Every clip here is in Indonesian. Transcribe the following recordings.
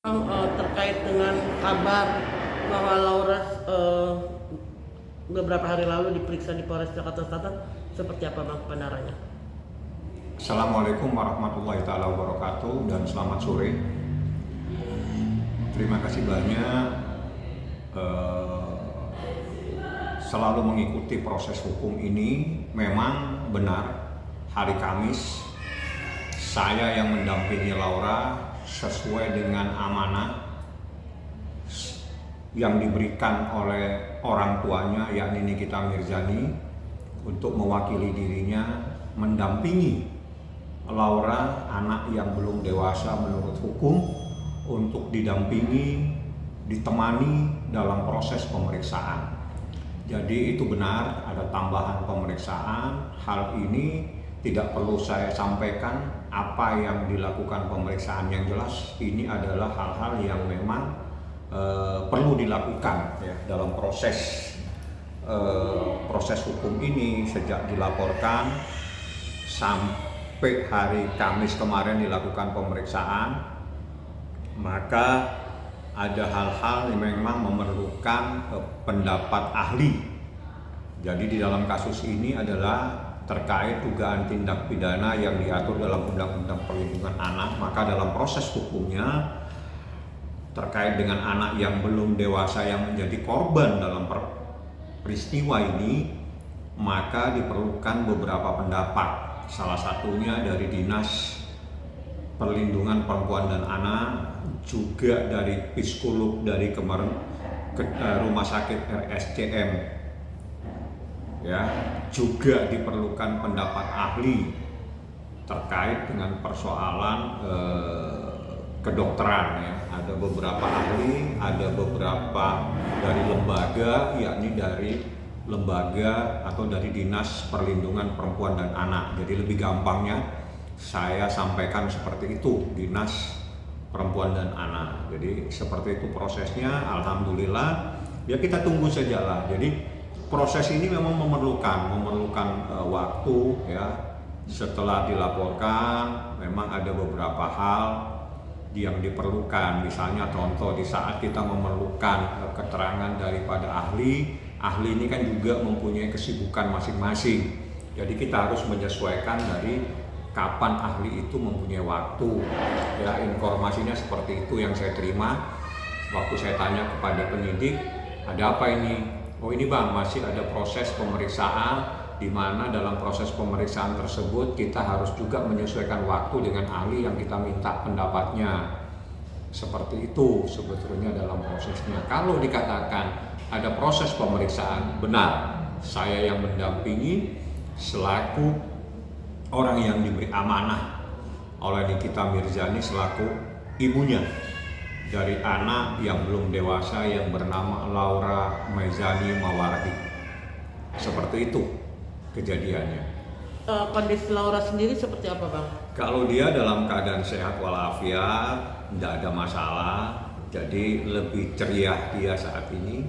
Terkait dengan kabar bahwa Laura beberapa hari lalu diperiksa di Polres Jakarta Selatan, seperti apa Bang kebenarannya? Assalamualaikum warahmatullahi taala wabarakatuh dan selamat sore. Terima kasih banyak selalu mengikuti proses hukum ini. Memang benar hari Kamis saya yang mendampingi Laura sesuai dengan amanah yang diberikan oleh orang tuanya, yakni Nikita Mirzani, untuk mewakili dirinya mendampingi Laura, anak yang belum dewasa menurut hukum, untuk didampingi, ditemani dalam proses pemeriksaan. Jadi itu benar, ada tambahan pemeriksaan. Hal ini tidak perlu saya sampaikan apa yang dilakukan pemeriksaan. Yang jelas ini adalah hal-hal yang memang perlu dilakukan ya, dalam proses hukum ini. Sejak dilaporkan sampai hari Kamis kemarin dilakukan pemeriksaan, maka ada hal-hal yang memang memerlukan pendapat ahli. Jadi di dalam kasus ini adalah terkait dugaan tindak pidana yang diatur dalam Undang-Undang Perlindungan Anak. Maka dalam proses hukumnya terkait dengan anak yang belum dewasa yang menjadi korban dalam peristiwa ini, maka diperlukan beberapa pendapat. Salah satunya dari Dinas Perlindungan Perempuan dan Anak, juga dari psikolog dari Rumah Sakit RSCM. Ya, juga diperlukan pendapat ahli terkait dengan persoalan kedokteran ya. Ada beberapa ahli, ada beberapa dari lembaga, yakni dari lembaga atau dari Dinas Perlindungan Perempuan dan Anak. Jadi lebih gampangnya saya sampaikan seperti itu, Dinas Perempuan dan Anak. Jadi seperti itu prosesnya. Alhamdulillah ya, kita tunggu sajalah. Jadi proses ini memang memerlukan waktu ya. Setelah dilaporkan memang ada beberapa hal yang diperlukan. Misalnya contoh, di saat kita memerlukan keterangan daripada ahli ini kan juga mempunyai kesibukan masing-masing. Jadi kita harus menyesuaikan dari kapan ahli itu mempunyai waktu. Ya, informasinya seperti itu yang saya terima. Waktu saya tanya kepada penyidik, ada apa ini? Oh ini Bang, masih ada proses pemeriksaan, di mana dalam proses pemeriksaan tersebut kita harus juga menyesuaikan waktu dengan ahli yang kita minta pendapatnya. Seperti itu sebetulnya dalam prosesnya. Kalau dikatakan ada proses pemeriksaan, benar, saya yang mendampingi selaku orang yang diberi amanah oleh Nikita Mirzani selaku ibunya dari anak yang belum dewasa yang bernama Laura Maizani Mawardi. Seperti itu kejadiannya. Kondisi Laura sendiri seperti apa Bang? Kalau dia dalam keadaan sehat walafiat, tidak ada masalah. Jadi lebih ceria dia saat ini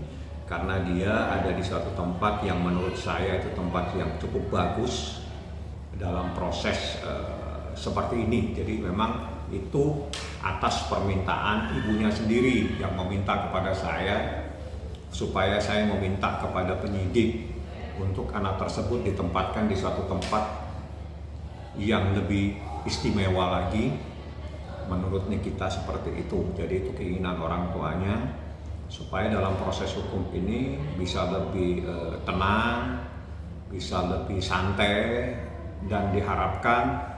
karena dia ada di suatu tempat yang menurut saya itu tempat yang cukup bagus dalam proses seperti ini. Jadi memang itu atas permintaan ibunya sendiri yang meminta kepada saya supaya saya meminta kepada penyidik untuk anak tersebut ditempatkan di suatu tempat yang lebih istimewa lagi. Menurut Nikita seperti itu. Jadi itu keinginan orang tuanya supaya dalam proses hukum ini bisa lebih tenang, bisa lebih santai, dan diharapkan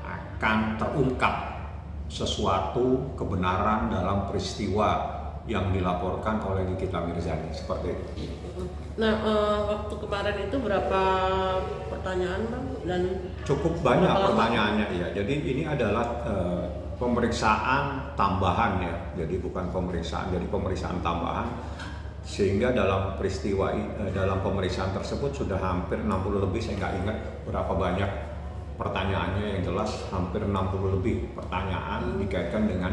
akan terungkap sesuatu kebenaran dalam peristiwa yang dilaporkan oleh Nikita Mirzani. Seperti itu. Nah, waktu kemarin itu berapa pertanyaan Bang? Dan cukup banyak pertanyaannya ya. Jadi ini adalah pemeriksaan tambahan ya. Jadi bukan pemeriksaan, jadi pemeriksaan tambahan. Sehingga dalam peristiwa dalam pemeriksaan tersebut sudah hampir 60 lebih, saya nggak ingat berapa banyak pertanyaannya, yang jelas hampir 60 lebih pertanyaan dikaitkan dengan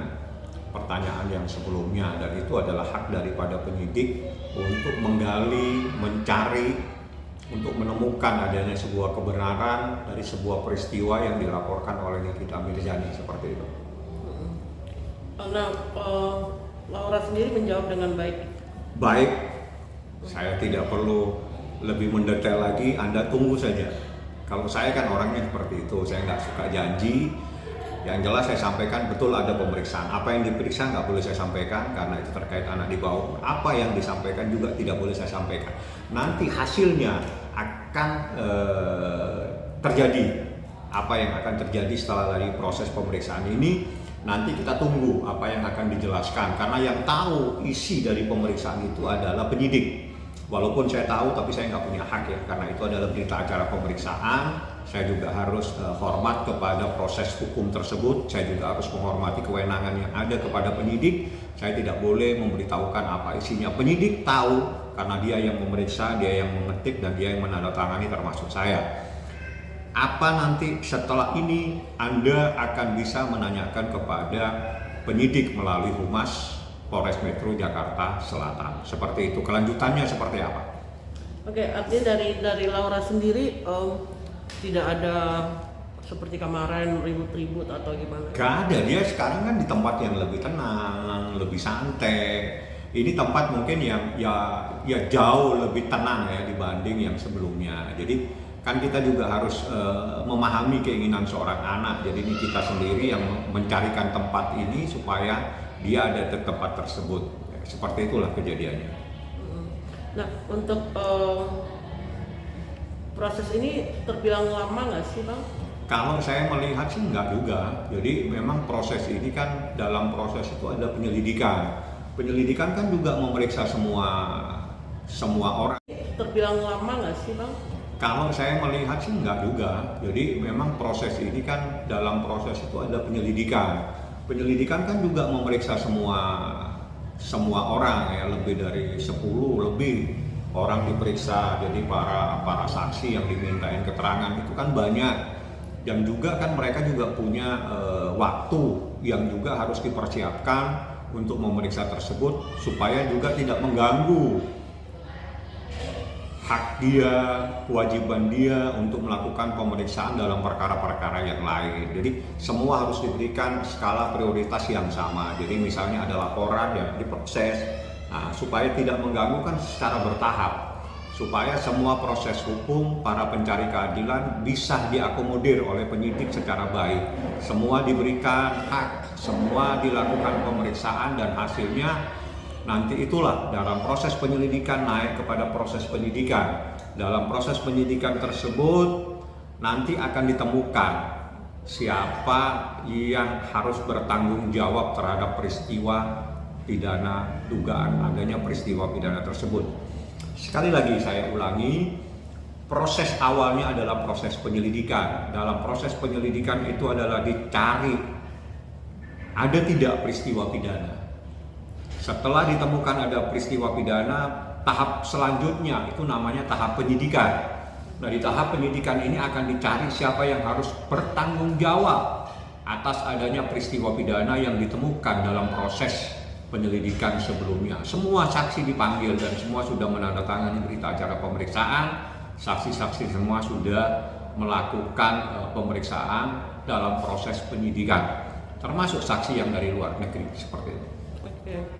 pertanyaan yang sebelumnya, dan itu adalah hak daripada penyidik untuk menggali, mencari, untuk menemukan adanya sebuah kebenaran dari sebuah peristiwa yang dilaporkan oleh Nikita Mirzani. Seperti itu. Nah, Laura sendiri menjawab dengan baik. Baik, saya tidak perlu lebih mendetail lagi, Anda tunggu saja. Kalau saya kan orangnya seperti itu, saya nggak suka janji. Yang jelas saya sampaikan betul ada pemeriksaan. Apa yang diperiksa nggak boleh saya sampaikan karena itu terkait anak di bawah. Apa yang disampaikan juga tidak boleh saya sampaikan. Nanti hasilnya akan terjadi. Apa yang akan terjadi setelah dari proses pemeriksaan ini, nanti kita tunggu apa yang akan dijelaskan. Karena yang tahu isi dari pemeriksaan itu adalah penyidik. Walaupun saya tahu, tapi saya nggak punya hak ya, karena itu adalah berita acara pemeriksaan. Saya juga harus hormat kepada proses hukum tersebut. Saya juga harus menghormati kewenangan yang ada kepada penyidik. Saya tidak boleh memberitahukan apa isinya. Penyidik tahu karena dia yang memeriksa, dia yang mengetik, dan dia yang menandatangani termasuk saya. Apa nanti setelah ini Anda akan bisa menanyakan kepada penyidik melalui Humas Polres Metro Jakarta Selatan. Seperti itu. Kelanjutannya seperti apa? Oke, artinya dari Laura sendiri tidak ada seperti kemarin ribut-ribut atau gimana? Gak ada, dia sekarang kan di tempat yang lebih tenang, lebih santai. Ini tempat mungkin yang ya jauh lebih tenang ya dibanding yang sebelumnya. Jadi kan kita juga harus memahami keinginan seorang anak. Jadi ini kita sendiri yang mencarikan tempat ini supaya dia ada di tempat tersebut. Seperti itulah kejadiannya. Nah, untuk proses ini terbilang lama nggak sih, Bang? Kalau saya melihat sih enggak juga. Jadi memang proses ini kan dalam proses itu ada penyelidikan. Penyelidikan kan juga memeriksa semua orang. Terbilang lama nggak sih, Bang? Kalau saya melihat sih enggak juga. Jadi memang proses ini kan dalam proses itu ada penyelidikan. Penyelidikan kan juga memeriksa semua orang ya, lebih dari 10 lebih orang diperiksa. Jadi para saksi yang dimintain keterangan itu kan banyak. Dan juga kan mereka juga punya waktu yang juga harus dipersiapkan untuk memeriksa tersebut supaya juga tidak mengganggu hak dia, kewajiban dia untuk melakukan pemeriksaan dalam perkara-perkara yang lain. Jadi semua harus diberikan skala prioritas yang sama. Jadi misalnya ada laporan yang diproses, supaya tidak mengganggu kan secara bertahap. Supaya semua proses hukum, para pencari keadilan bisa diakomodir oleh penyidik secara baik. Semua diberikan hak, semua dilakukan pemeriksaan dan hasilnya nanti itulah dalam proses penyelidikan naik kepada proses penyidikan. Dalam proses penyidikan tersebut nanti akan ditemukan siapa yang harus bertanggung jawab terhadap peristiwa pidana, dugaan adanya peristiwa pidana tersebut. Sekali lagi saya ulangi, proses awalnya adalah proses penyelidikan. Dalam proses penyelidikan itu adalah dicari ada tidak peristiwa pidana. Setelah ditemukan ada peristiwa pidana, tahap selanjutnya itu namanya tahap penyidikan. Nah, di tahap penyidikan ini akan dicari siapa yang harus bertanggung jawab atas adanya peristiwa pidana yang ditemukan dalam proses penyelidikan sebelumnya. Semua saksi dipanggil dan semua sudah menandatangani berita acara pemeriksaan. Saksi-saksi semua sudah melakukan pemeriksaan dalam proses penyidikan, termasuk saksi yang dari luar negeri seperti itu. Oke.